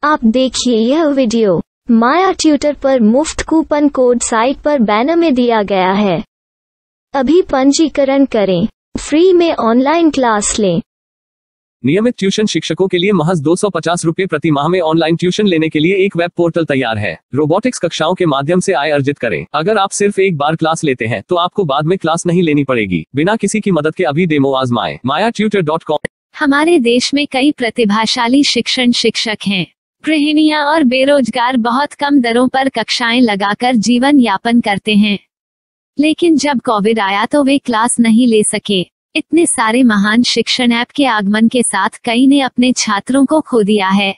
आप देखिए यह वीडियो माया ट्यूटर पर मुफ्त कूपन कोड साइट पर बैनर में दिया गया है। अभी पंजीकरण करें, फ्री में ऑनलाइन क्लास लें। नियमित ट्यूशन शिक्षकों के लिए महज 250 रुपये प्रति माह में ऑनलाइन ट्यूशन लेने के लिए एक वेब पोर्टल तैयार है। रोबोटिक्स कक्षाओं के माध्यम से आय अर्जित करें। अगर आप सिर्फ एक बार क्लास लेते हैं तो आपको बाद में क्लास नहीं लेनी पड़ेगी। बिना किसी की मदद के अभी डेमो आजमाएं। mayatutor.com। हमारे देश में कई प्रतिभाशाली शिक्षण शिक्षक हैं। गृहिणियां और बेरोजगार बहुत कम दरों पर कक्षाएं लगाकर जीवन यापन करते हैं, लेकिन जब कोविड आया तो वे क्लास नहीं ले सके। इतने सारे महान शिक्षण ऐप के आगमन के साथ कई ने अपने छात्रों को खो दिया है।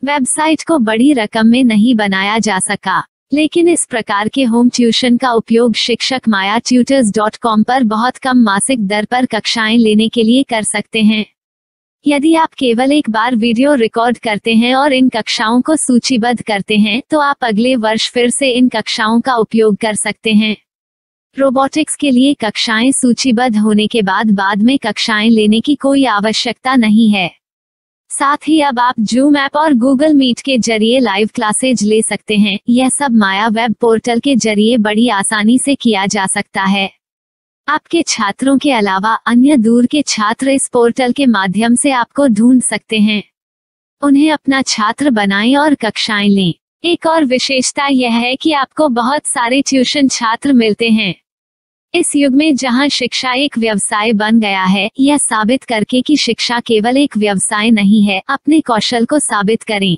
वेबसाइट को बड़ी रकम में नहीं बनाया जा सका, लेकिन इस प्रकार के होम ट्यूशन का उपयोग शिक्षक mayatutors.com पर बहुत कम मासिक दर पर कक्षाएं लेने के लिए कर सकते हैं। यदि आप केवल एक बार वीडियो रिकॉर्ड करते हैं और इन कक्षाओं को सूचीबद्ध करते हैं तो आप अगले वर्ष फिर से इन कक्षाओं का उपयोग कर सकते हैं। रोबोटिक्स के लिए कक्षाएं सूचीबद्ध होने के बाद में कक्षाएं लेने की कोई आवश्यकता नहीं है। साथ ही अब आप जूम ऐप और गूगल मीट के जरिए लाइव क्लासेज ले सकते हैं। यह सब माया वेब पोर्टल के जरिए बड़ी आसानी से किया जा सकता है। आपके छात्रों के अलावा अन्य दूर के छात्र इस पोर्टल के माध्यम से आपको ढूंढ सकते हैं। उन्हें अपना छात्र बनाएं और कक्षाएं लें। एक और विशेषता यह है कि आपको बहुत सारे ट्यूशन छात्र मिलते हैं। इस युग में जहां शिक्षा एक व्यवसाय बन गया है, यह साबित करके कि शिक्षा केवल एक व्यवसाय नहीं है, अपने कौशल को साबित करें,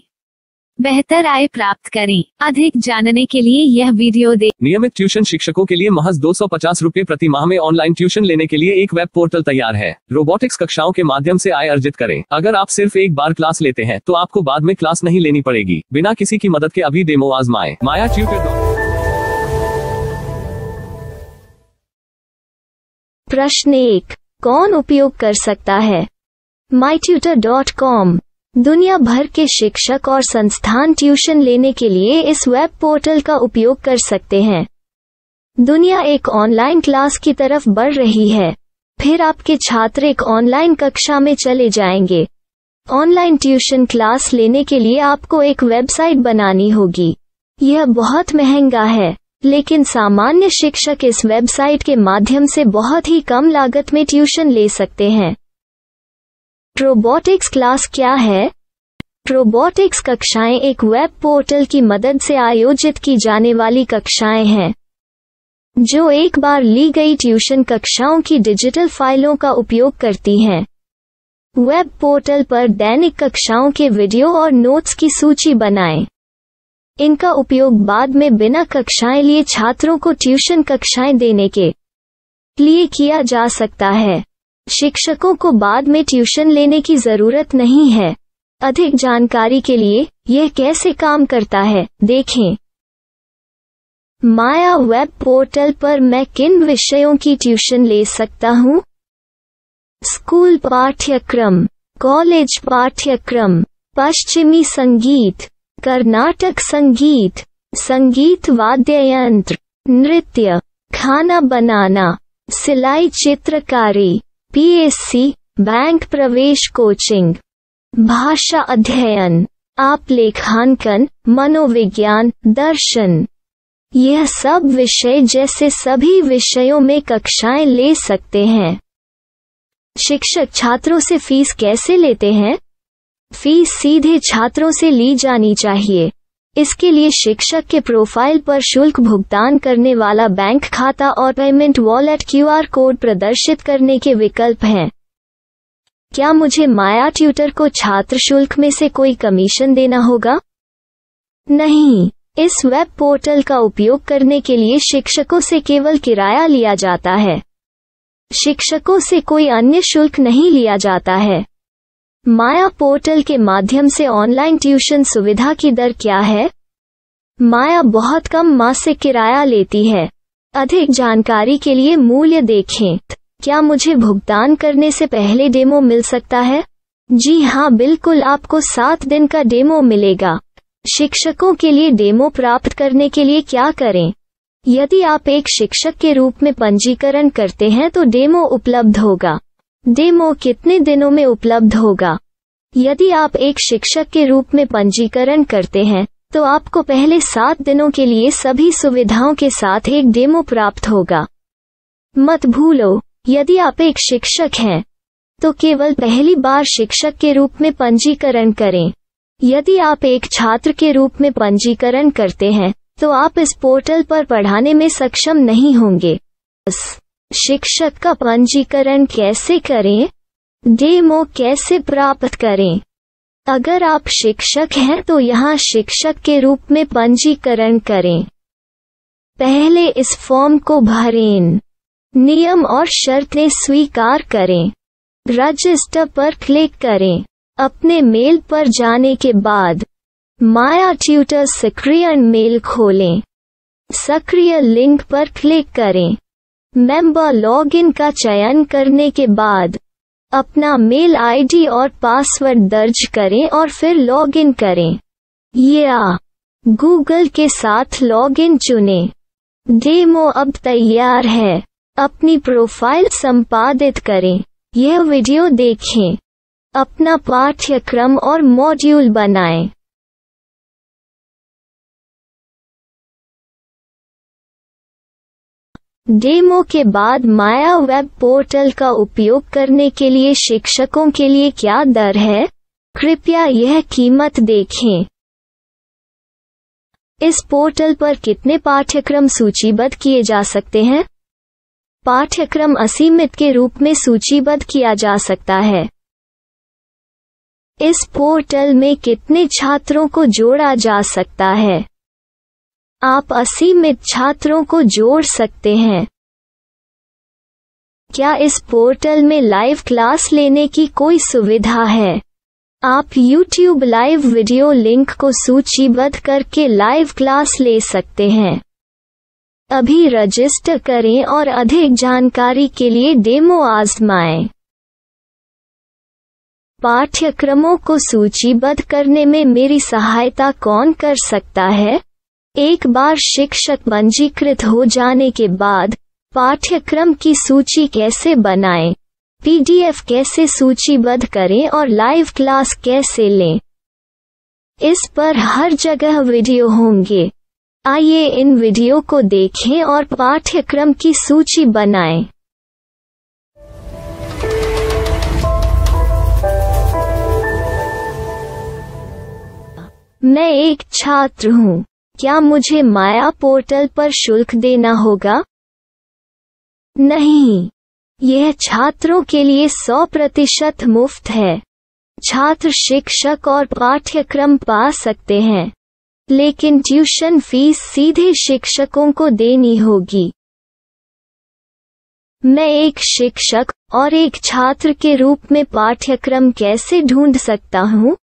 बेहतर आय प्राप्त करें। अधिक जानने के लिए यह वीडियो देखें। नियमित ट्यूशन शिक्षकों के लिए महज 250 रुपये प्रति माह में ऑनलाइन ट्यूशन लेने के लिए एक वेब पोर्टल तैयार है। रोबोटिक्स कक्षाओं के माध्यम से आय अर्जित करें। अगर आप सिर्फ एक बार क्लास लेते हैं तो आपको बाद में क्लास नहीं लेनी पड़ेगी। बिना किसी की मदद के अभी डेमो आजमाएं। mayatutor। प्रश्न 1, कौन उपयोग कर सकता है? mytutor.com। दुनिया भर के शिक्षक और संस्थान ट्यूशन लेने के लिए इस वेब पोर्टल का उपयोग कर सकते हैं। दुनिया एक ऑनलाइन क्लास की तरफ बढ़ रही है। फिर आपके छात्र एक ऑनलाइन कक्षा में चले जाएंगे। ऑनलाइन ट्यूशन क्लास लेने के लिए आपको एक वेबसाइट बनानी होगी। यह बहुत महंगा है, लेकिन सामान्य शिक्षक इस वेबसाइट के माध्यम से बहुत ही कम लागत में ट्यूशन ले सकते हैं। रोबोटिक्स क्लास क्या है? रोबोटिक्स कक्षाएं एक वेब पोर्टल की मदद से आयोजित की जाने वाली कक्षाएं हैं, जो एक बार ली गई ट्यूशन कक्षाओं की डिजिटल फाइलों का उपयोग करती हैं। वेब पोर्टल पर दैनिक कक्षाओं के वीडियो और नोट्स की सूची बनाएं। इनका उपयोग बाद में बिना कक्षाएं लिए छात्रों को ट्यूशन कक्षाएं देने के लिए किया जा सकता है। शिक्षकों को बाद में ट्यूशन लेने की जरूरत नहीं है। अधिक जानकारी के लिए यह कैसे काम करता है देखें। माया वेब पोर्टल पर मैं किन विषयों की ट्यूशन ले सकता हूँ? स्कूल पाठ्यक्रम, कॉलेज पाठ्यक्रम, पश्चिमी संगीत, कर्नाटक संगीत, संगीत वाद्य यंत्र, नृत्य, खाना बनाना, सिलाई चित्रकारी, पीएससी, बैंक प्रवेश कोचिंग, भाषा अध्ययन, आप लेखांकन, मनोविज्ञान, दर्शन। यह सब विषय जैसे सभी विषयों में कक्षाएं ले सकते हैं। शिक्षक छात्रों से फीस कैसे लेते हैं? फीस सीधे छात्रों से ली जानी चाहिए। इसके लिए शिक्षक के प्रोफाइल पर शुल्क भुगतान करने वाला बैंक खाता और पेमेंट वॉलेट QR कोड प्रदर्शित करने के विकल्प हैं। क्या मुझे माया ट्यूटर को छात्र शुल्क में से कोई कमीशन देना होगा? नहीं, इस वेब पोर्टल का उपयोग करने के लिए शिक्षकों से केवल किराया लिया जाता है। शिक्षकों से कोई अन्य शुल्क नहीं लिया जाता है। माया पोर्टल के माध्यम से ऑनलाइन ट्यूशन सुविधा की दर क्या है? माया बहुत कम मासिक किराया लेती है। अधिक जानकारी के लिए मूल्य देखें। क्या मुझे भुगतान करने से पहले डेमो मिल सकता है? जी हाँ, बिल्कुल, आपको 7 दिन का डेमो मिलेगा। शिक्षकों के लिए डेमो प्राप्त करने के लिए क्या करें? यदि आप एक शिक्षक के रूप में पंजीकरण करते हैं तो डेमो उपलब्ध होगा। डेमो कितने दिनों में उपलब्ध होगा? यदि आप एक शिक्षक के रूप में पंजीकरण करते हैं तो आपको पहले 7 दिनों के लिए सभी सुविधाओं के साथ एक डेमो प्राप्त होगा। मत भूलो, यदि आप एक शिक्षक हैं तो केवल पहली बार शिक्षक के रूप में पंजीकरण करें। यदि आप एक छात्र के रूप में पंजीकरण करते हैं तो आप इस पोर्टल पर पढ़ाने में सक्षम नहीं होंगे। शिक्षक का पंजीकरण कैसे करें? डेमो कैसे प्राप्त करें? अगर आप शिक्षक हैं तो यहाँ शिक्षक के रूप में पंजीकरण करें। पहले इस फॉर्म को भरें। नियम और शर्तें स्वीकार करें। रजिस्टर पर क्लिक करें। अपने मेल पर जाने के बाद माया ट्यूटर सक्रिय मेल खोलें। सक्रिय लिंक पर क्लिक करें। मेंबर लॉगिन का चयन करने के बाद अपना मेल आईडी और पासवर्ड दर्ज करें और फिर लॉगिन करें या गूगल के साथ लॉगिन चुनें। डेमो अब तैयार है। अपनी प्रोफाइल संपादित करें। यह वीडियो देखें। अपना पाठ्यक्रम और मॉड्यूल बनाएं। डेमो के बाद माया वेब पोर्टल का उपयोग करने के लिए शिक्षकों के लिए क्या दर है? कृपया यह कीमत देखें। इस पोर्टल पर कितने पाठ्यक्रम सूचीबद्ध किए जा सकते हैं? पाठ्यक्रम असीमित के रूप में सूचीबद्ध किया जा सकता है। इस पोर्टल में कितने छात्रों को जोड़ा जा सकता है? आप असीमित छात्रों को जोड़ सकते हैं। क्या इस पोर्टल में लाइव क्लास लेने की कोई सुविधा है? आप YouTube लाइव वीडियो लिंक को सूचीबद्ध करके लाइव क्लास ले सकते हैं। अभी रजिस्टर करें और अधिक जानकारी के लिए डेमो आजमाएं। पाठ्यक्रमों को सूचीबद्ध करने में मेरी सहायता कौन कर सकता है? एक बार शिक्षक पंजीकृत हो जाने के बाद पाठ्यक्रम की सूची कैसे बनाएं, PDF कैसे सूचीबद्ध करें और लाइव क्लास कैसे लें, इस पर हर जगह वीडियो होंगे। आइए इन वीडियो को देखें और पाठ्यक्रम की सूची बनाएं। मैं एक छात्र हूँ। क्या मुझे माया पोर्टल पर शुल्क देना होगा? नहीं, यह छात्रों के लिए 100% मुफ्त है। छात्र शिक्षक और पाठ्यक्रम पा सकते हैं, लेकिन ट्यूशन फीस सीधे शिक्षकों को देनी होगी। मैं एक शिक्षक और एक छात्र के रूप में पाठ्यक्रम कैसे ढूंढ सकता हूँ?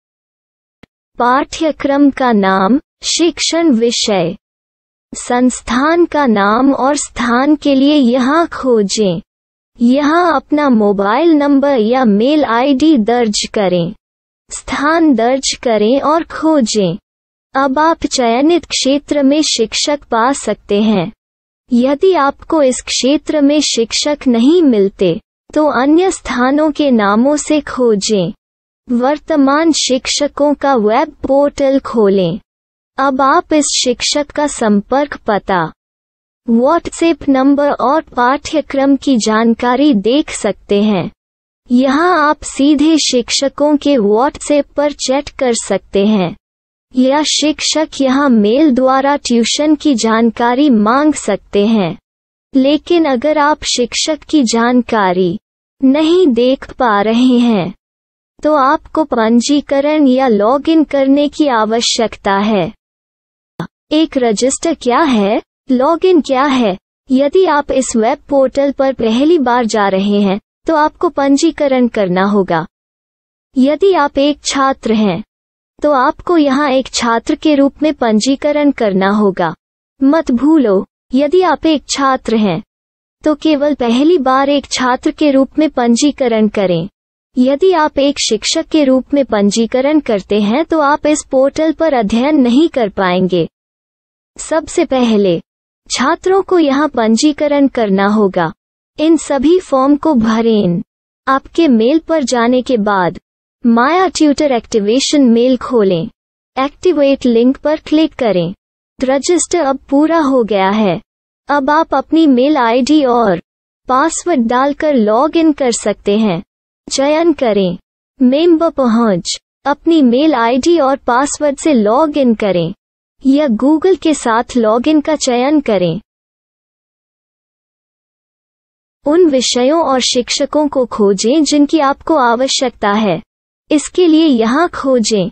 पाठ्यक्रम का नाम, शिक्षण विषय, संस्थान का नाम और स्थान के लिए यहाँ खोजें। यहाँ अपना मोबाइल नंबर या मेल आईडी दर्ज करें। स्थान दर्ज करें और खोजें। अब आप चयनित क्षेत्र में शिक्षक पा सकते हैं। यदि आपको इस क्षेत्र में शिक्षक नहीं मिलते तो अन्य स्थानों के नामों से खोजें। वर्तमान शिक्षकों का वेब पोर्टल खोलें। अब आप इस शिक्षक का संपर्क पता, व्हाट्सएप नंबर और पाठ्यक्रम की जानकारी देख सकते हैं। यहाँ आप सीधे शिक्षकों के व्हाट्सएप पर चैट कर सकते हैं या शिक्षक यहाँ मेल द्वारा ट्यूशन की जानकारी मांग सकते हैं। लेकिन अगर आप शिक्षक की जानकारी नहीं देख पा रहे हैं तो आपको पंजीकरण या लॉगिन करने की आवश्यकता है। एक रजिस्टर क्या है? लॉगिन क्या है? यदि आप इस वेब पोर्टल पर पहली बार जा रहे हैं तो आपको पंजीकरण करना होगा। यदि आप एक छात्र हैं तो आपको यहाँ एक छात्र के रूप में पंजीकरण करना होगा। मत भूलो, यदि आप एक छात्र हैं तो केवल पहली बार एक छात्र के रूप में पंजीकरण करें। यदि आप एक शिक्षक के रूप में पंजीकरण करते हैं तो आप इस पोर्टल पर अध्ययन नहीं कर पाएंगे। सबसे पहले छात्रों को यहाँ पंजीकरण करना होगा। इन सभी फॉर्म को भरें। आपके मेल पर जाने के बाद माया ट्यूटर एक्टिवेशन मेल खोलें। एक्टिवेट लिंक पर क्लिक करें। रजिस्टर अब पूरा हो गया है। अब आप अपनी मेल आईडी और पासवर्ड डालकर लॉग इन कर सकते हैं। चयन करें मेंबर पहुंच। अपनी मेल आईडी और पासवर्ड से लॉग इन करें या गूगल के साथ लॉग इन का चयन करें। उन विषयों और शिक्षकों को खोजें जिनकी आपको आवश्यकता है। इसके लिए यहाँ खोजें।